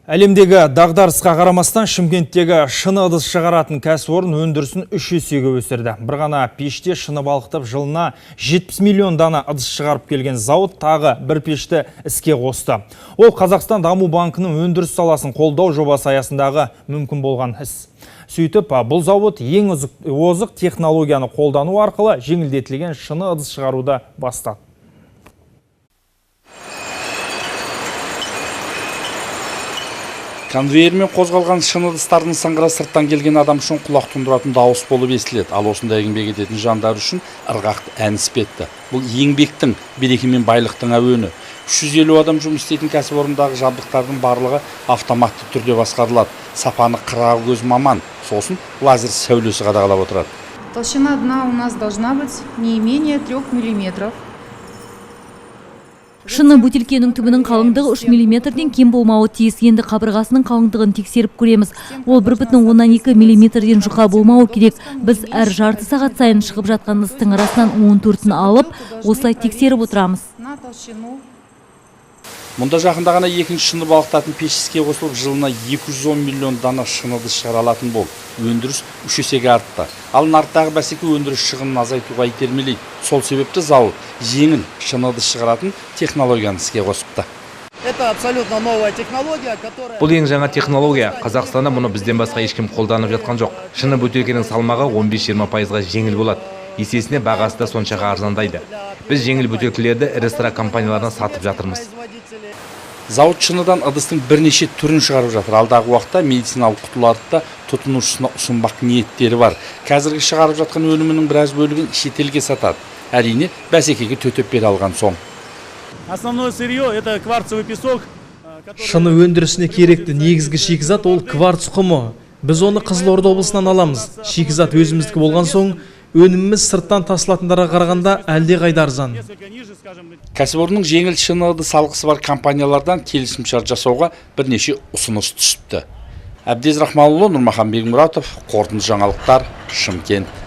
Әлемдегі дағдарысқа қарамастан Шымкенттегі шыны ыдыс шығаратын кәсіпорын өндірісін 3 есеге өсірді. Бір ғана пеште шыны балқытып жылына 70 миллион дана ыдыс шығарып келген зауыт тағы бір пешті іске қосты. Ол Қазақстан Даму банкының өндіріс саласын қолдау жобасы аясындағы мүмкін болған іс. Сөйтіп, бұл зауыт ең озық технологияны қолдану арқылы жеңілдетілген шыны ыдыс шығаруды бастады. Конвейермен қозғалған шыны ыдыстардың сыңғыры сырттан келген адам үшін құлақ тұндыратын дауыс болып естіледі. Ал осындай еңбек ететін жандар үшін ырғақты ән іспетті. Бұл еңбектің, береке мен байлықтың әуені. 350 адам жұмыс істейтін кәсіпорындағы жабдықтардың барлығы автоматты түрде басқарылады. Сапаны қырағы көз маман, сосын лазер сәулесі қадағалап отырады. Толщина дна у нас должна быть не менее 3 мм. Шыны бөтелкенің түбінің қалыңдығы 3 мм-ден кем болмауы тиіс. Енді қабырғасының қалыңдығын тексеріп көреміз. Ол 1,2 мм-ден жұқа болмауы керек. Біз әр жарты сағат сайын шығып жатқан ыдыстың арасынан 14-ін алып, осылай тексеріп отырамыз. Мұнда жақында ғана екінші шыны балқытатын пеш іске қосылып, жылына 210 миллион дана шыны ыдыс шығара алатын болды. Өндіріс 3 есеге артты. Ал нарықтағы бәсеке өндіріс шығынын азайтуға итермелейді. Сол себепті зауыт жеңіл шыны ыдыс шығаратын технологияны іске қосыпты. Бұл ең жаңа технология. Қазақстанда мұны бізден басқа ешкім қолданып жатқан жоқ. Шыны бөтелкенің салмағы 15-20%-ға жеңіл болады. Есесіне бағасы да соншаға арзандайды. Біз жеңіл бөтелкелерді ірі-сыра компанияларына сатып жатырмыз. Зауыт шыныдан ыдыстың бірнеше түрін шығарып жатыр. Алдағы уақытта медициналық құтыларды да тұтынушысына ұсынбақ ниеттері бар. Қазіргі шығарып жатқан өнімінің біраз бөлігін шетелге сатады. Әрине, бәсекеге төтеп бере алған соң. Шыны өндірісіне керекті негізгі шикізат ол кварц құмы. Біз оны Қызылорда облысынан аламыз. Шикізат өзіміздікі болған соң, өніміміз сырттан тасылатындарға қарағанда әлде қайда арзан. Кәсіпорынның жеңіл шыны ыдыс алғысы бар компаниялардан келісімшарт жасауға бірнеше ұсыныс түсіпті. Әбдез Рахманұлы, Нұрмахан Бегмұратов, қорытынды жаңалықтар, Шымкент.